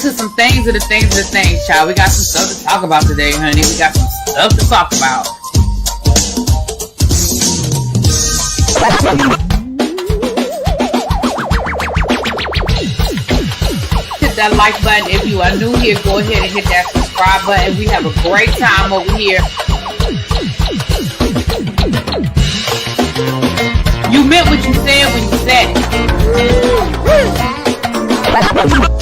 into some things of the things, child. We got some stuff to talk about today, honey. We got some stuff to talk about. Hit that like button if you are new here. Go ahead and hit that subscribe button. We have a great time over here. You meant what you said when you said it.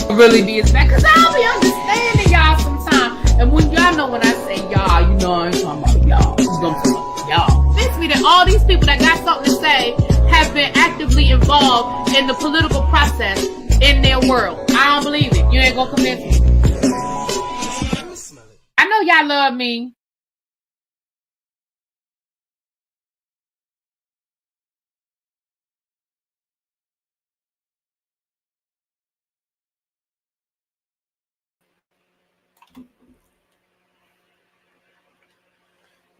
Really be expected, because I'll be understanding y'all sometimes. And when y'all know when I say y'all, you know I ain't talking about y'all. I'm talking about y'all. It means that all these people that got something to say have been actively involved in the political process in their world. I don't believe it. You ain't gonna convince me. I know y'all love me.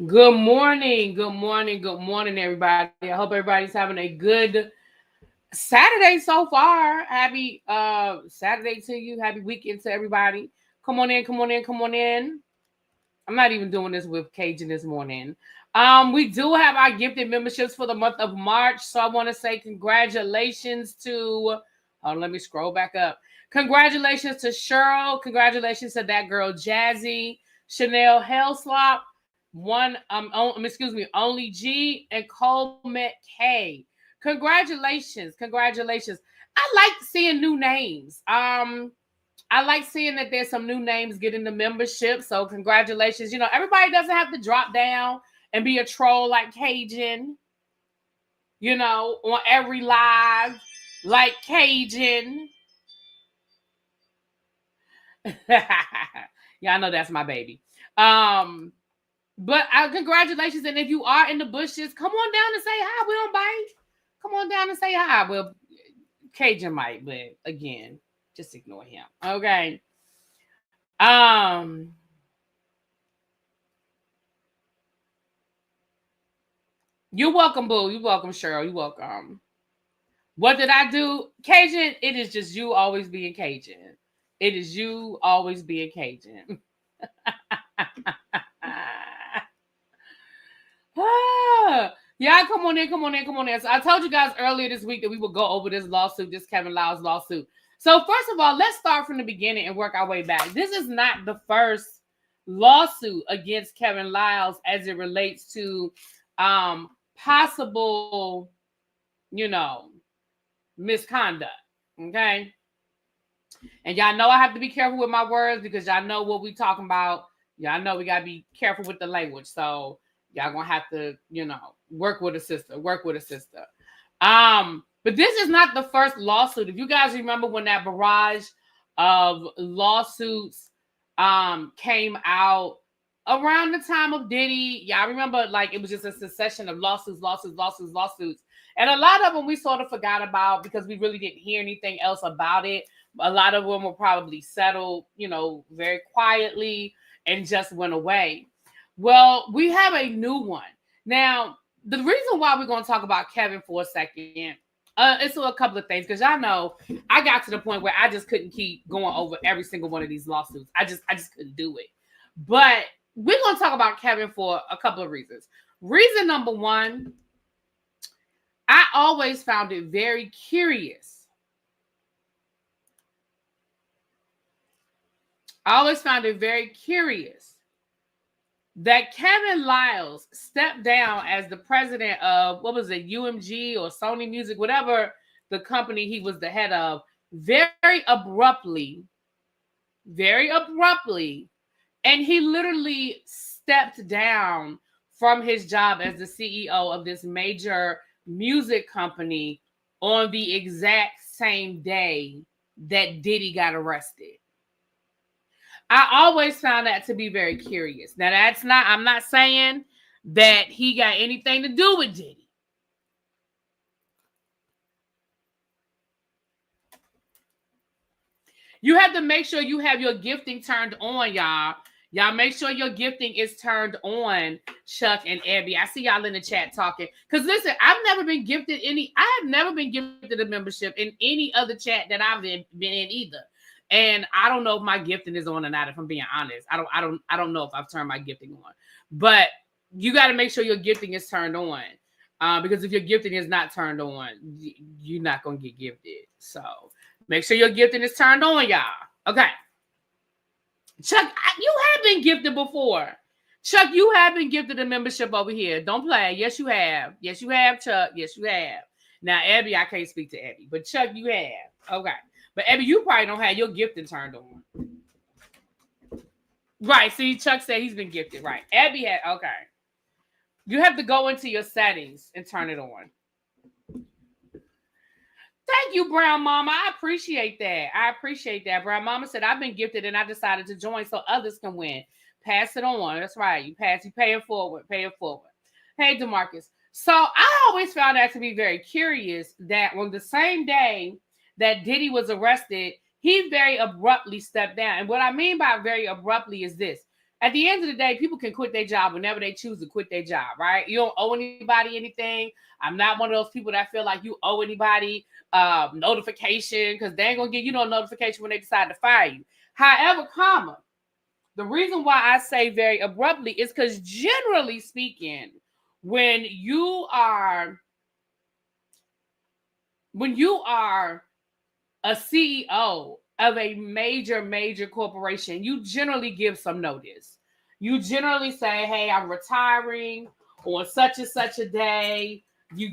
Good morning, everybody. I hope everybody's having a good Saturday so far. Happy Saturday to you. Happy weekend to everybody. Come on in. I'm not even doing this with Cajun this morning. We do have our gifted memberships for the month of March. So I want to say congratulations to, let me scroll back up. Congratulations to Cheryl. Congratulations to that girl Jazzy, Chanel Hellslop, Only G, and Colemet K. Congratulations. I like seeing new names. I like seeing that there's some new names getting the membership. So congratulations. You know, everybody doesn't have to drop down and be a troll like Cajun, you know, on every live like Cajun. Yeah, I know that's my baby. But congratulations. And if you are in the bushes, come on down and say hi. We don't bite. Come on down and say hi. Well, Cajun might, but again, just ignore him. Okay. You're welcome, boo. You're welcome, Cheryl. You're welcome. What did I do? Cajun, it is just you always being Cajun. It is you always being Cajun. Yeah, come on in. So I told you guys earlier this week that we would go over this lawsuit, this Kevin Liles lawsuit. So first of all, let's start from the beginning and work our way back. This is not the first lawsuit against Kevin Liles as it relates to possible, misconduct. Okay. And y'all know I have to be careful with my words because y'all know what we talking about. Y'all know we got to be careful with the language. So y'all gonna have to, work with a sister. But this is not the first lawsuit. If you guys remember when that barrage of lawsuits came out around the time of Diddy, y'all remember like it was just a succession of lawsuits. And a lot of them we sort of forgot about because we really didn't hear anything else about it. A lot of them were probably settled, very quietly and just went away. Well, we have a new one. Now, the reason why we're going to talk about Kevin for a second, it's a couple of things, because y'all know I got to the point where I just couldn't keep going over every single one of these lawsuits. I just couldn't do it. But we're going to talk about Kevin for a couple of reasons. Reason number one, I always found it very curious. That Kevin Liles stepped down as the president of, what was it, UMG or Sony Music, whatever the company he was the head of, very abruptly. And he literally stepped down from his job as the CEO of this major music company on the exact same day that Diddy got arrested. I always found that to be very curious. Now, I'm not saying that he got anything to do with Diddy. You have to make sure you have your gifting turned on, y'all. Y'all make sure your gifting is turned on, Chuck and Abby. I see y'all in the chat talking. Because listen, I have never been gifted a membership in any other chat that I've been in either. And I don't know if my gifting is on or not, if I'm being honest. I don't know if I've turned my gifting on. But you got to make sure your gifting is turned on. Because if your gifting is not turned on, you're not going to get gifted. So make sure your gifting is turned on, y'all. Okay. Chuck, you have been gifted before. Chuck, you have been gifted a membership over here. Don't play. Yes, you have. Yes, you have, Chuck. Yes, you have. Now, Abby, I can't speak to Abby, but Chuck, you have. Okay. But Abby, you probably don't have your gifting turned on. Right. See, Chuck said he's been gifted. Right. Abby had, okay. You have to go into your settings and turn it on. Thank you, Brown Mama. I appreciate that. Brown Mama said, I've been gifted and I decided to join so others can win. Pass it on. That's right. You pay it forward. Hey, DeMarcus. So I always found that to be very curious that on the same day that Diddy was arrested, he very abruptly stepped down. And what I mean by very abruptly is this. At the end of the day, people can quit their job whenever they choose to quit their job, right? You don't owe anybody anything. I'm not one of those people that feel like you owe anybody notification, because they ain't going to give you no notification when they decide to fire you. However, the reason why I say very abruptly is because generally speaking, when you are a CEO of a major corporation, you generally give some notice. You generally say, hey, I'm retiring on such and such a day. You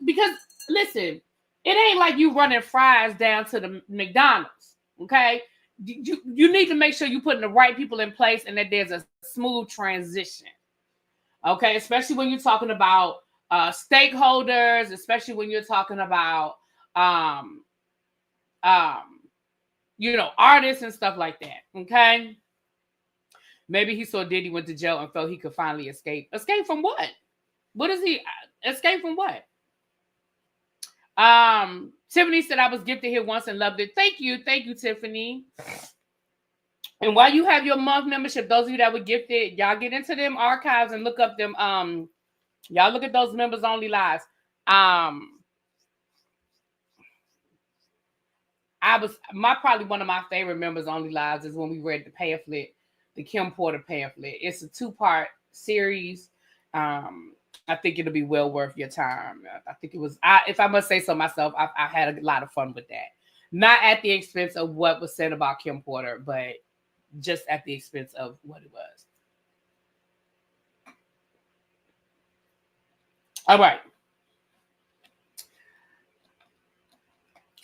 because listen, it ain't like you running fries down to the McDonald's, okay? You need to make sure you're putting the right people in place and that there's a smooth transition, okay? Especially when you're talking about stakeholders, especially when you're talking about artists and stuff like that, okay? Maybe he saw Diddy went to jail and felt he could finally escape. Escape from what? What is he? Escape from what? Tiffany said, I was gifted here once and loved it. Thank you, Tiffany. And while you have your month membership, those of you that were gifted, y'all get into them archives and look up them. Y'all look at those members only lives. Probably one of my favorite members only lives is when we read the pamphlet, the Kim Porter pamphlet. It's a 2-part series. I think it'll be well worth your time. I think it was, if I must say so myself, I had a lot of fun with that. Not at the expense of what was said about Kim Porter, but just at the expense of what it was. All right.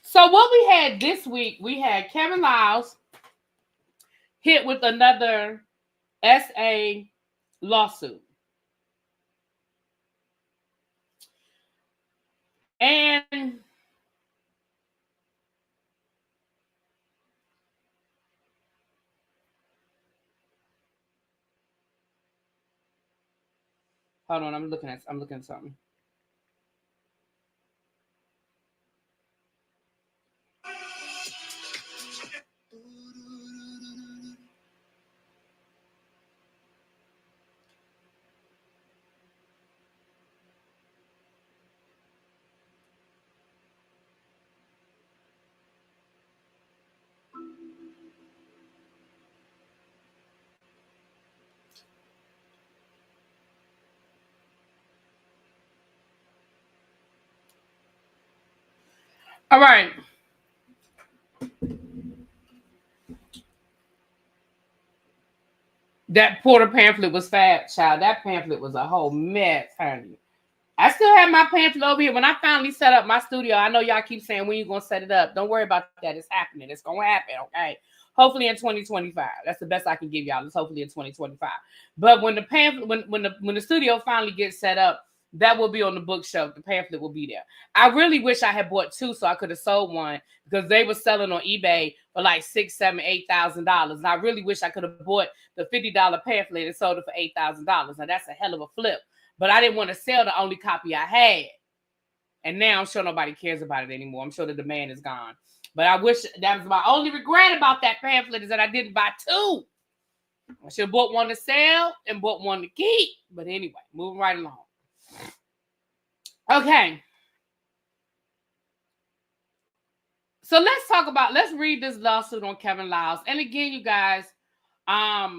So what we had this week, we had Kevin Liles hit with another SA lawsuit. And hold on, I'm looking at something. All right. That Porter pamphlet was fat, child. That pamphlet was a whole mess, honey. I still have my pamphlet over here. When I finally set up my studio, I know y'all keep saying when you going to set it up. Don't worry about that. It's happening. It's going to happen, okay? Hopefully in 2025. That's the best I can give y'all. It's hopefully in 2025. But when the pamphlet, when the studio finally gets set up, that will be on the bookshelf. The pamphlet will be there. I really wish I had bought 2 so I could have sold one, because they were selling on eBay for like $6,000, $7,000, $8,000. And I really wish I could have bought the $50 pamphlet and sold it for $8,000. Now that's a hell of a flip. But I didn't want to sell the only copy I had. And now I'm sure nobody cares about it anymore. I'm sure the demand is gone. But I wish, that was my only regret about that pamphlet, is that I didn't buy 2. I should have bought one to sell and bought one to keep. But anyway, moving right along. Okay. So let's read this lawsuit on Kevin Liles. And again, you guys, at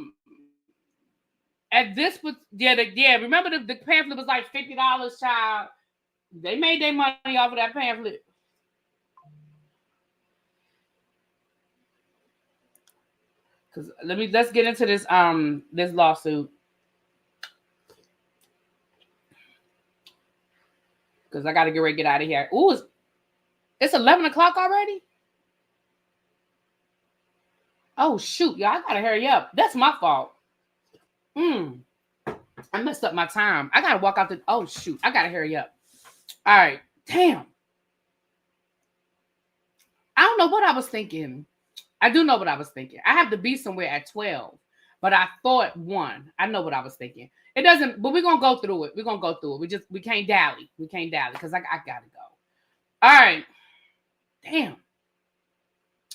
this, remember the pamphlet was like $50, child. They made their money off of that pamphlet. Because let's get into this this lawsuit. Because I got to get out of here. Ooh, it's 11 o'clock already? Oh, shoot, y'all. I got to hurry up. That's my fault. I messed up my time. I got to walk out the... Oh, shoot. I got to hurry up. All right. Damn. I don't know what I was thinking. I do know what I was thinking. I have to be somewhere at 12. But I thought 1. I know what I was thinking. It doesn't... But we're going to go through it. We're going to go through it. We can't dally. We can't dally because I got to go. All right. Damn.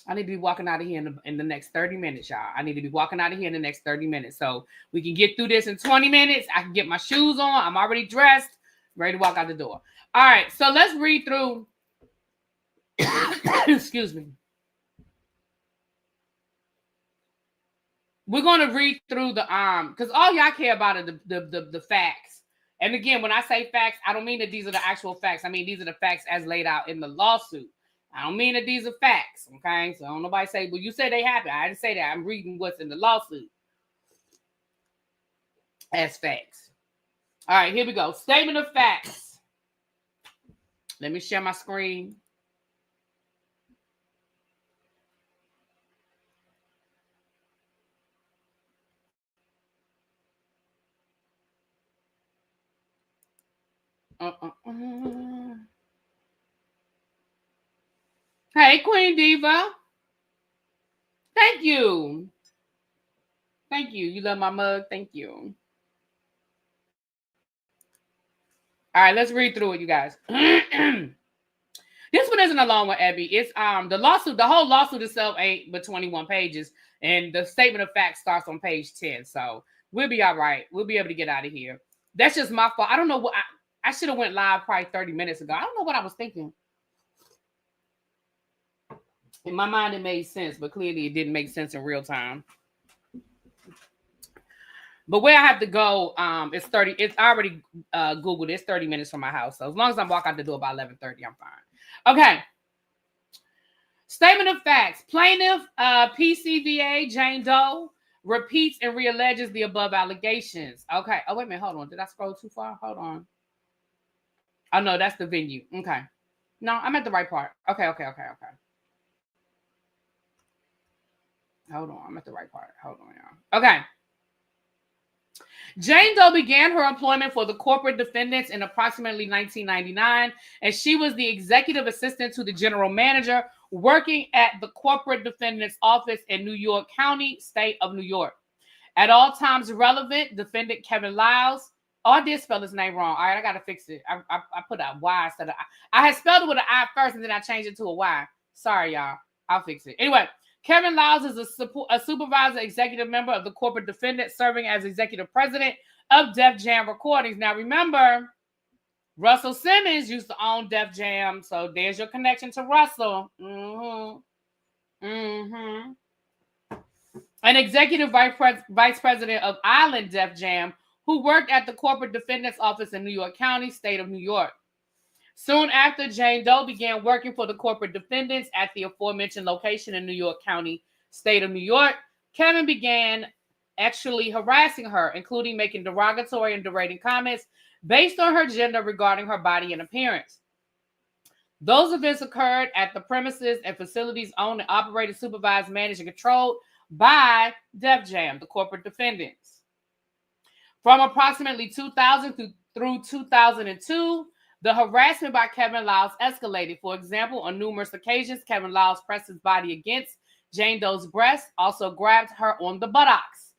I need to be walking out of here in the next 30 minutes, y'all. I need to be walking out of here in the next 30 minutes. So we can get through this in 20 minutes. I can get my shoes on. I'm already dressed, ready to walk out the door. All right. So let's read through. Excuse me. We're going to read through the because all y'all care about are the facts. And again, when I say facts, I don't mean that these are the actual facts. I mean, these are the facts as laid out in the lawsuit. I don't mean that these are facts, okay? So don't nobody say, well, you said they happened. I didn't say that. I'm reading what's in the lawsuit as facts. All right, here we go. Statement of facts. Let me share my screen. Hey, Queen Diva. Thank you. Thank you. You love my mug? Thank you. All right, let's read through it, you guys. This one isn't a long one, Abby. It's the lawsuit, the whole lawsuit itself ain't but 21 pages, and the statement of facts starts on page 10. So we'll be all right. We'll be able to get out of here. That's just my fault. I don't know what I should have went live probably 30 minutes ago. I don't know what I was thinking. In my mind, it made sense, but clearly it didn't make sense in real time. But where I have to go, it's 30. It's already Googled. It's 30 minutes from my house. So as long as I walk out the door by 11:30, I'm fine. Okay. Statement of facts. Plaintiff PCVA Jane Doe repeats and realleges the above allegations. Okay. Oh, wait a minute. Hold on. Did I scroll too far? Hold on. Oh, no, that's the venue. Okay. No, I'm at the right part. Okay. Hold on. I'm at the right part. Hold on, y'all. Okay. Jane Doe began her employment for the corporate defendants in approximately 1999, and she was the executive assistant to the general manager working at the corporate defendants office in New York County, state of New York. At all times relevant, defendant Kevin Liles. Oh, I did spell his name wrong. All right, I got to fix it. I put a Y instead of I had spelled it with an I first, and then I changed it to a Y. Sorry, y'all. I'll fix it. Anyway, Kevin Liles is a supervisor executive member of the corporate defendant, serving as executive president of Def Jam Recordings. Now, remember, Russell Simmons used to own Def Jam, so there's your connection to Russell. An executive vice president of Island Def Jam, who worked at the corporate defendant's office in New York County, state of New York. Soon after, Jane Doe began working for the corporate defendants at the aforementioned location in New York County, state of New York. Kevin began actually harassing her, including making derogatory and degrading comments based on her gender regarding her body and appearance. Those events occurred at the premises and facilities owned and operated, supervised, managed, and controlled by Def Jam, the corporate defendants. From approximately 2000 through 2002, the harassment by Kevin Liles escalated. For example, on numerous occasions, Kevin Liles pressed his body against Jane Doe's breast, also grabbed her on the buttocks.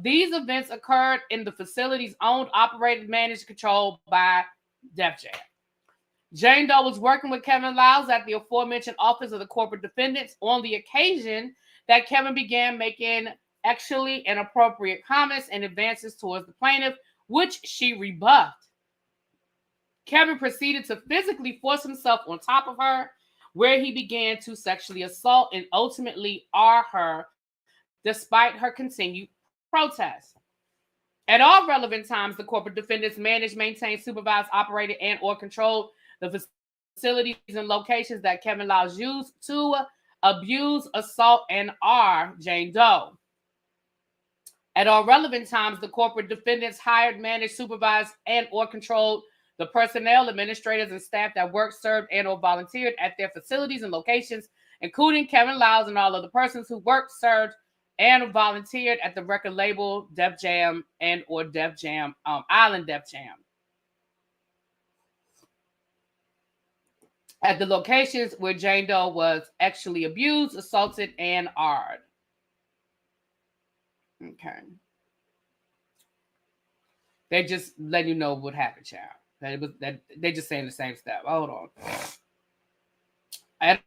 These events occurred in the facilities owned, operated, managed, controlled by Def Jam. Jane Doe was working with Kevin Liles at the aforementioned office of the corporate defendants on the occasion that Kevin began making actually inappropriate comments and advances towards the plaintiff, which she rebuffed. Kevin proceeded to physically force himself on top of her where he began to sexually assault and ultimately R her despite her continued protest. At all relevant times, the corporate defendants managed, maintained, supervised, operated, and or controlled the facilities and locations that Kevin Liles used to abuse, assault, and R Jane Doe. At all relevant times, the corporate defendants hired, managed, supervised, and or controlled the personnel, administrators, and staff that worked, served, and or volunteered at their facilities and locations, including Kevin Liles and all other persons who worked, served, and volunteered at the record label Def Jam and or Def Jam, Island Def Jam. At the locations where Jane Doe was actually abused, assaulted, and R'd. Okay. They just letting you know what happened, child. That they just saying the same stuff. Hold on. At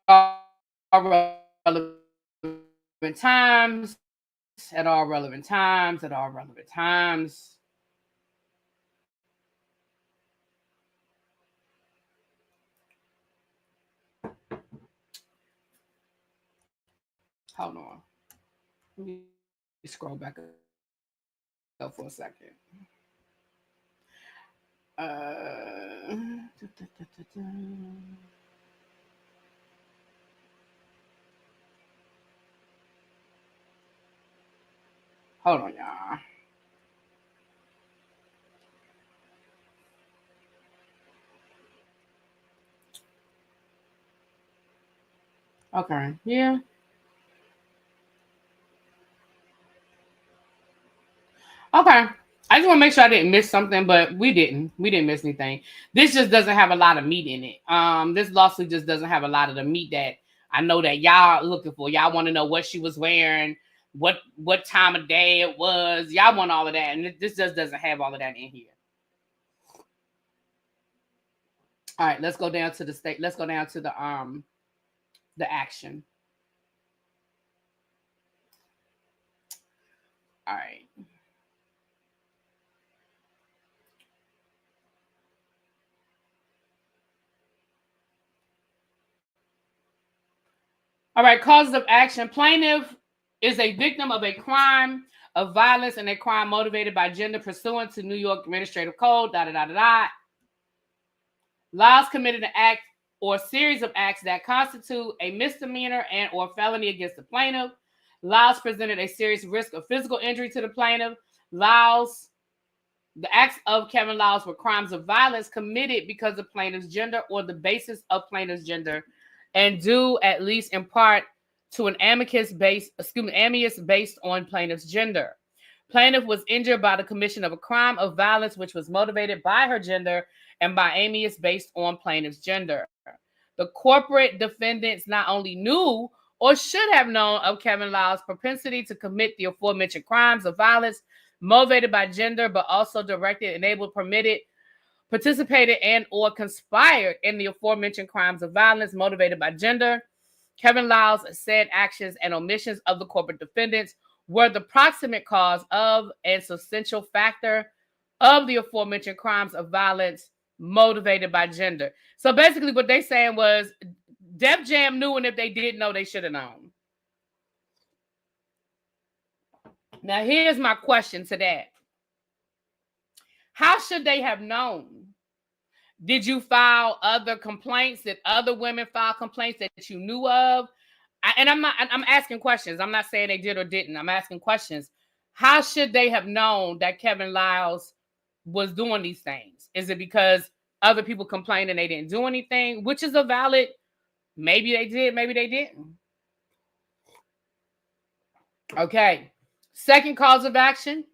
all relevant times. At all relevant times. At all relevant times. Hold on. Let me scroll back up for a second. Hold on, y'all. Okay, yeah. Okay. I just want to make sure I didn't miss something, but we didn't. We didn't miss anything. This just doesn't have a lot of meat in it. This lawsuit just doesn't have a lot of the meat that I know that y'all are looking for. Y'all want to know what she was wearing, what time of day it was. Y'all want all of that, and this just doesn't have all of that in here. All right, let's go down to the state. Let's go down to the action. All right. All right, causes of action. Plaintiff is a victim of a crime of violence and a crime motivated by gender pursuant to New York Administrative Code, Liles committed an act or series of acts that constitute a misdemeanor and or felony against the plaintiff. Liles presented a serious risk of physical injury to the plaintiff. The acts of Kevin Liles were crimes of violence committed because of plaintiff's gender or the basis of plaintiff's gender, and due at least in part to an animus based on plaintiff's gender. Plaintiff was injured by the commission of a crime of violence which was motivated by her gender and by animus based on plaintiff's gender. The corporate defendants not only knew or should have known of Kevin Liles' propensity to commit the aforementioned crimes of violence motivated by gender, but also directed, enabled, permitted, participated, and or conspired in the aforementioned crimes of violence motivated by gender. Kevin Liles said actions and omissions of the corporate defendants were the proximate cause of and substantial factor of the aforementioned crimes of violence motivated by gender. So basically what they saying was Def Jam knew, and if they didn't know, they should have known. Now here's my question to that. How should they have known? Did you file other complaints? Did other women file complaints that you knew of? I'm asking questions. I'm not saying they did or didn't. I'm asking questions. How should they have known that Kevin Liles was doing these things? Is it because other people complained and they didn't do anything? Which is a valid, maybe they did, maybe they didn't. Okay. Second cause of action.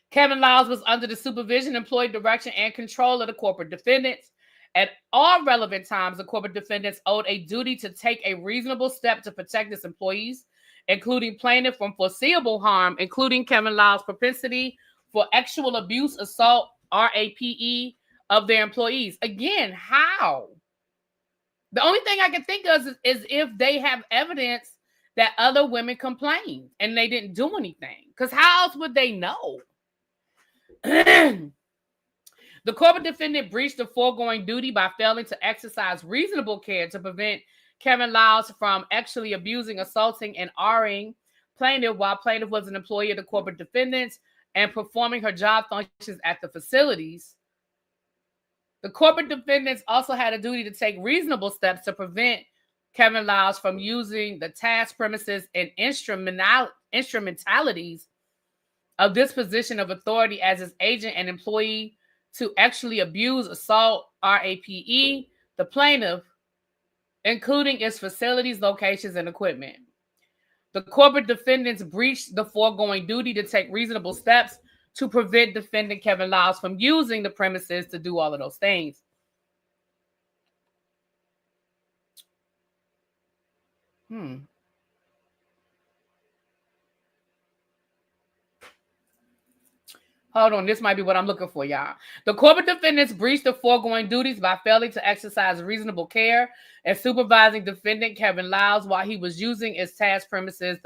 Kevin Liles was under the supervision, employed, direction, and control of the corporate defendants. At all relevant times, the corporate defendants owed a duty to take a reasonable step to protect its employees, including plaintiff from foreseeable harm, including Kevin Liles' propensity for actual abuse, assault, RAPE of their employees. Again, how? The only thing I can think of is if they have evidence that other women complained and they didn't do anything. Because how else would they know? The corporate defendant breached the foregoing duty by failing to exercise reasonable care to prevent Kevin Liles from actually abusing, assaulting, and R-ing plaintiff while plaintiff was an employee of the corporate defendants and performing her job functions at the facilities. The corporate defendants also had a duty to take reasonable steps to prevent Kevin Liles from using the task, premises, and instrumentalities of this position of authority as his agent and employee to actually abuse, assault, RAPE, the plaintiff, including its facilities, locations, and equipment. The corporate defendants breached the foregoing duty to take reasonable steps to prevent defendant Kevin Liles from using the premises to do all of those things. Hold on, this might be what I'm looking for, y'all. The corporate defendants breached the foregoing duties by failing to exercise reasonable care and supervising defendant Kevin Liles while he was using his task premises,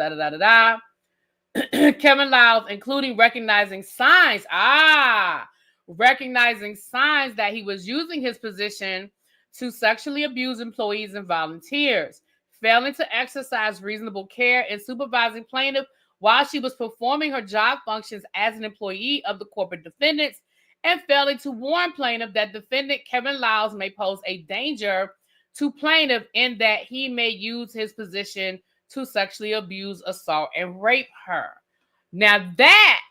Kevin Liles, including recognizing signs that he was using his position to sexually abuse employees and volunteers, failing to exercise reasonable care and supervising plaintiff while she was performing her job functions as an employee of the corporate defendants, and failing to warn plaintiff that defendant Kevin Liles may pose a danger to plaintiff in that he may use his position to sexually abuse, assault, and rape her. Now that,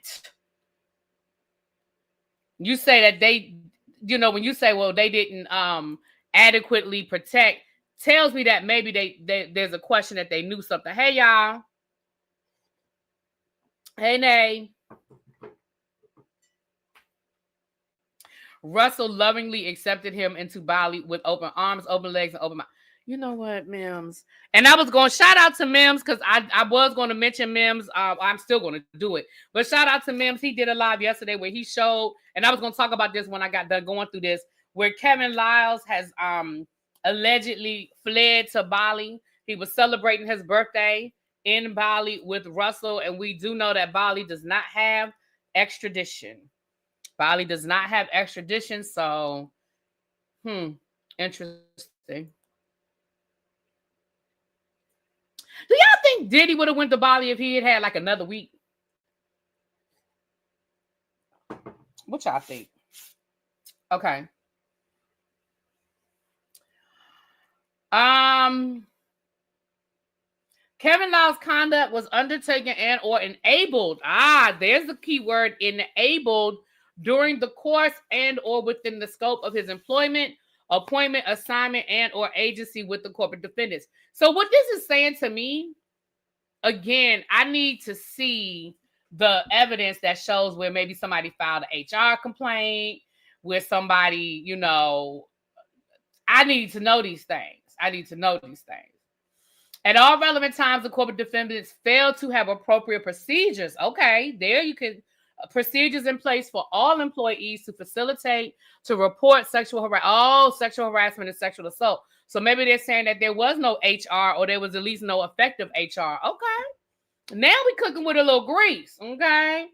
you say that they, when you say, well, they didn't adequately protect, tells me that maybe there's a question that they knew something. Hey, y'all. Hey, Nay. Russell lovingly accepted him into Bali with open arms, open legs, and open mouth. You know what, Mims? And I was going to shout out to Mims because I was going to mention Mims. I'm still going to do it. But shout out to Mims. He did a live yesterday where he showed, and I was going to talk about this when I got done going through this, where Kevin Liles has allegedly fled to Bali. He was celebrating his birthday in Bali with Russell, and we do know that Bali does not have extradition. Bali does not have extradition, so interesting. Do y'all think Diddy would have went to Bali if he had like another week? What y'all think? Okay. Kevin Liles' conduct was undertaken and or enabled. There's the key word, enabled, during the course and or within the scope of his employment, appointment, assignment, and or agency with the corporate defendants. So what this is saying to me, again, I need to see the evidence that shows where maybe somebody filed an HR complaint, where somebody, I need to know these things. At all relevant times, the corporate defendants failed to have appropriate procedures. Okay, there you can, procedures in place for all employees to facilitate, to report sexual harassment and sexual assault. So maybe they're saying that there was no HR or there was at least no effective HR. Okay, now we cooking with a little grease. Okay.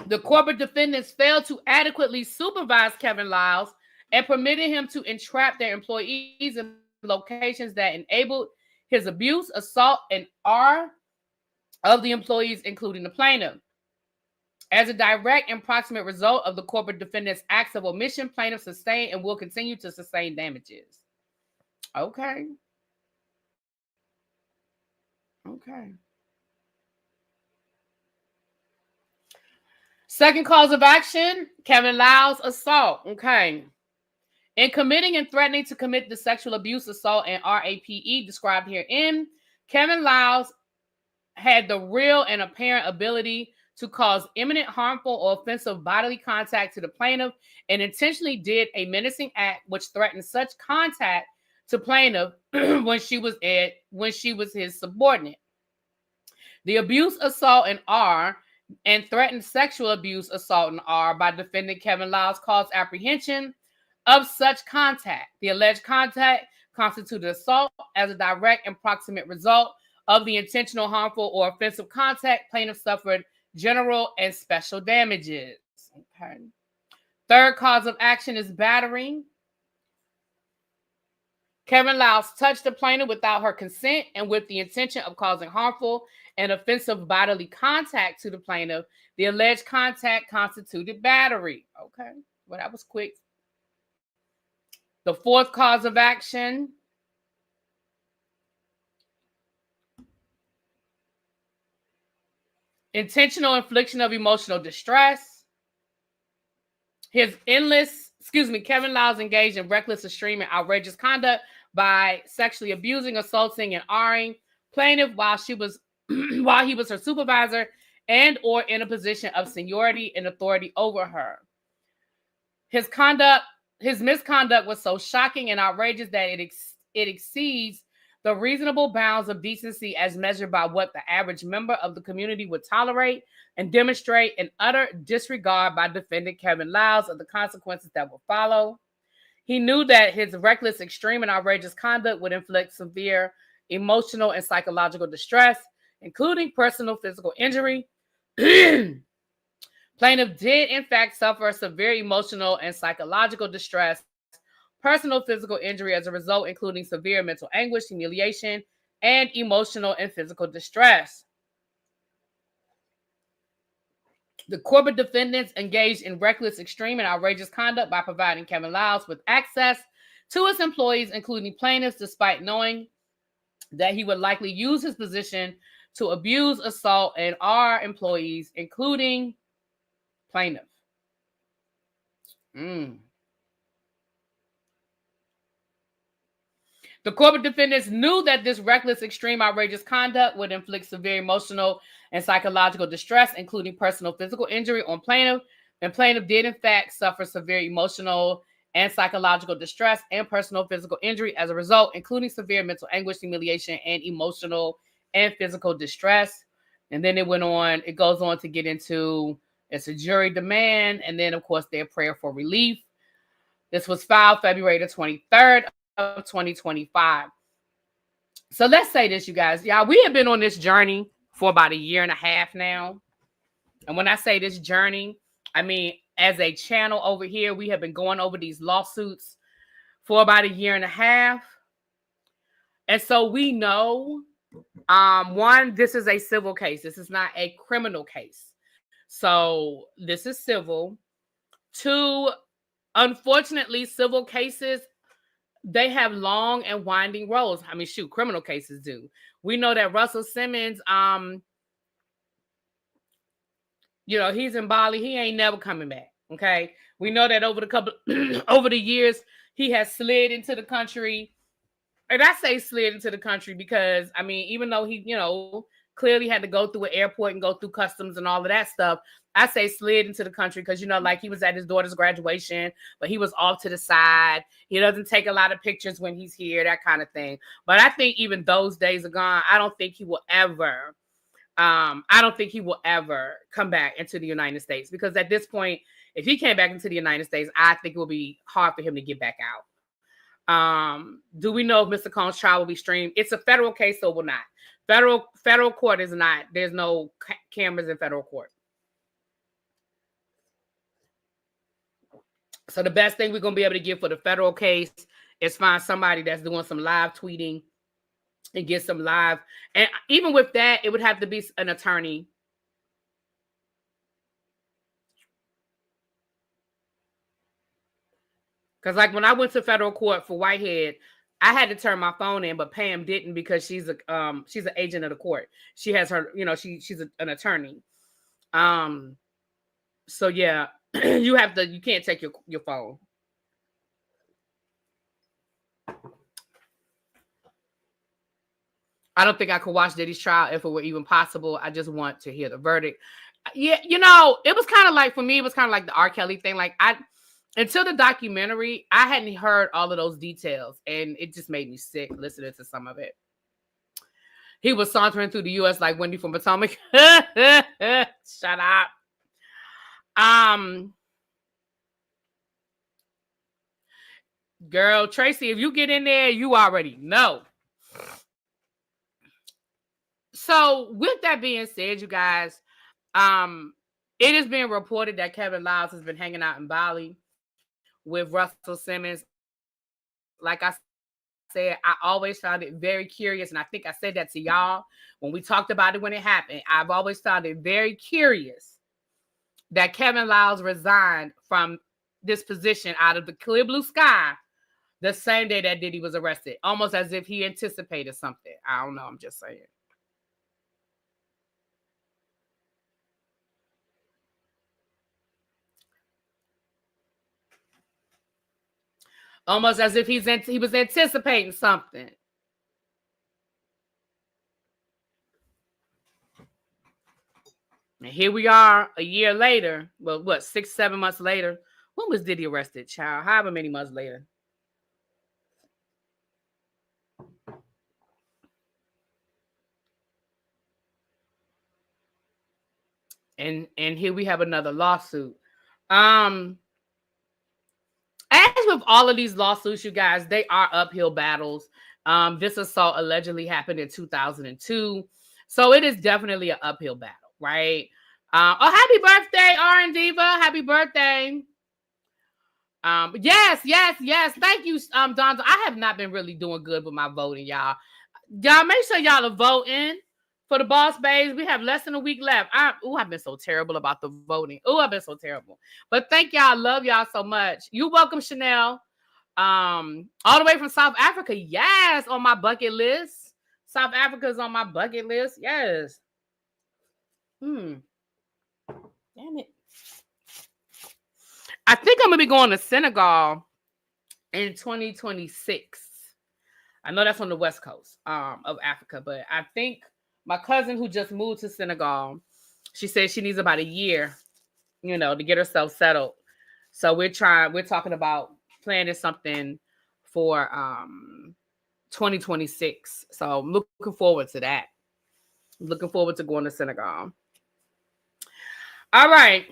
The corporate defendants failed to adequately supervise Kevin Liles and permitted him to entrap their employees in locations that enabled his abuse, assault, and R of the employees, including the plaintiff. As a direct and proximate result of the corporate defendant's acts of omission, plaintiff sustained and will continue to sustain damages. Okay. Second cause of action, Kevin Liles' assault. Okay. In committing and threatening to commit the sexual abuse, assault, and RAPE described herein, Kevin Liles had the real and apparent ability to cause imminent harmful or offensive bodily contact to the plaintiff and intentionally did a menacing act which threatened such contact to plaintiff when she was his subordinate. The abuse, assault, and R and threatened sexual abuse, assault, and R by defendant Kevin Liles caused apprehension of such contact. The alleged contact constituted assault as a direct and proximate result of the intentional, harmful, or offensive contact. Plaintiff suffered general and special damages. Okay. Third cause of action is battery. Kevin Liles touched the plaintiff without her consent and with the intention of causing harmful and offensive bodily contact to the plaintiff. The alleged contact constituted battery. Okay, well, that was quick. The fourth cause of action, intentional infliction of emotional distress. Kevin Liles engaged in reckless, extreme, and outrageous conduct by sexually abusing, assaulting, and R-ing plaintiff while he was her supervisor and or in a position of seniority and authority over her. His misconduct was so shocking and outrageous that it exceeds the reasonable bounds of decency as measured by what the average member of the community would tolerate, and demonstrate an utter disregard by defendant Kevin Liles of the consequences that will follow. He knew that his reckless, extreme, and outrageous conduct would inflict severe emotional and psychological distress, including personal physical injury. Plaintiff did, in fact, suffer severe emotional and psychological distress, personal physical injury as a result, including severe mental anguish, humiliation, and emotional and physical distress. The corporate defendants engaged in reckless, extreme, and outrageous conduct by providing Kevin Liles with access to his employees, including plaintiffs, despite knowing that he would likely use his position to abuse, assault, and our employees, including plaintiff. The corporate defendants knew that this reckless, extreme, outrageous conduct would inflict severe emotional and psychological distress, including personal physical injury on plaintiff, and plaintiff did, in fact, suffer severe emotional and psychological distress and personal physical injury as a result, including severe mental anguish, humiliation, and emotional and physical distress. And then it goes on to get into it's a jury demand, and then, of course, their prayer for relief. This was filed February the 23rd of 2025. So let's say this, you guys. Yeah, we have been on this journey for about a year and a half now. And when I say this journey, I mean, as a channel over here, we have been going over these lawsuits for about a year and a half. And so we know, one, this is a civil case. This is not a criminal case. So this is civil. Two, unfortunately, civil cases, they have long and winding roads. I mean, shoot, criminal cases do. We know that Russell Simmons, he's in Bali. He ain't never coming back. Okay. We know that over the years, he has slid into the country. And I say slid into the country because, I mean, even though he, clearly had to go through an airport and go through customs and all of that stuff, I say slid into the country because, like he was at his daughter's graduation, but he was off to the side. He doesn't take a lot of pictures when he's here, that kind of thing. But I think even those days are gone. I don't think he will ever come back into the United States, because at this point, if he came back into the United States, I think it will be hard for him to get back out. Do we know if Mr. Cohn's trial will be streamed? It's a federal case, so it will not. Federal court is not. There's no cameras in federal court. So the best thing we're going to be able to get for the federal case is find somebody that's doing some live tweeting and get some live. And even with that, it would have to be an attorney. Because like when I went to federal court for Whitehead, I had to turn my phone in, but Pam didn't because she's an agent of the court. She has her, she's an attorney. So yeah, you can't take your phone. I don't think I could watch Diddy's trial if it were even possible. I just want to hear the verdict. Yeah, it was kind of like, for me, it was kind of like the R. Kelly thing. Like until the documentary, I hadn't heard all of those details, and it just made me sick listening to some of it. He was sauntering through the U.S. like Wendy from Potomac. Shut up. Girl, Tracy, if you get in there, you already know. So with that being said, you guys, It is being reported that Kevin Liles has been hanging out in Bali with Russell Simmons. Like I said, I always found it very curious, and I think I said that to y'all when we talked about it when it happened. I've always found it very curious that Kevin Liles resigned from this position out of the clear blue sky the same day that Diddy was arrested, almost as if he anticipated something. I don't know. I'm just saying. Almost as if he was anticipating something. And here we are a year later. Well, what, 6-7 months later? When was Diddy arrested, child? However many months later. And here we have another lawsuit. As with all of these lawsuits, you guys, they are uphill battles. This assault allegedly happened in 2002. So it is definitely an uphill battle, right? Happy birthday, R and Diva. Happy birthday. Yes. Thank you, Donzo. I have not been really doing good with my voting, y'all. Y'all make sure y'all are voting for the boss babes. We have less than a week left. I've been so terrible about the voting. I've been so terrible. But thank y'all. Love y'all so much. You welcome, Chanel. All the way from South Africa. Yes, on my bucket list. South Africa's on my bucket list. Yes. Damn it. I think I'm gonna be going to Senegal in 2026. I know that's on the west coast of Africa, but I think my cousin who just moved to Senegal, she said she needs about a year, to get herself settled. So we're talking about planning something for 2026. So I'm looking forward to that. I'm looking forward to going to Senegal. All right.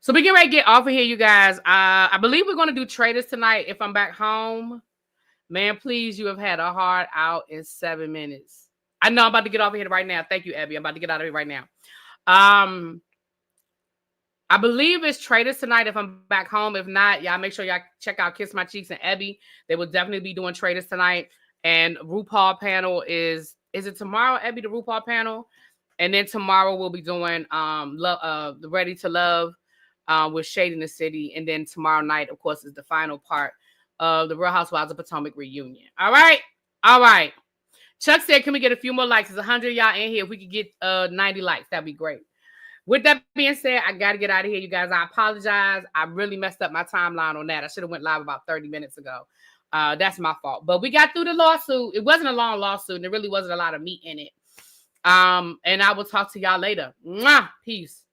So we get ready to get off of here, you guys. I believe we're going to do traders tonight if I'm back home. Man, please, you have had a hard out in 7 minutes. I know I'm about to get off of here right now. Thank you, Abby. I'm about to get out of here right now. I believe it's traders tonight if I'm back home. If not, y'all make sure y'all check out Kiss My Cheeks and Abby. They will definitely be doing traders tonight. And RuPaul panel is it tomorrow, Abby, the RuPaul panel? And then tomorrow we'll be doing the Ready to Love with Shade in the City. And then tomorrow night, of course, is the final part of the Real Housewives of Potomac reunion. All right. Chuck said, can we get a few more likes? There's 100 y'all in here. If we could get 90 likes, that'd be great. With that being said, I got to get out of here, you guys. I apologize. I really messed up my timeline on that. I should have went live about 30 minutes ago. That's my fault. But we got through the lawsuit. It wasn't a long lawsuit, and there really wasn't a lot of meat in it. And I will talk to y'all later. Mwah! Peace.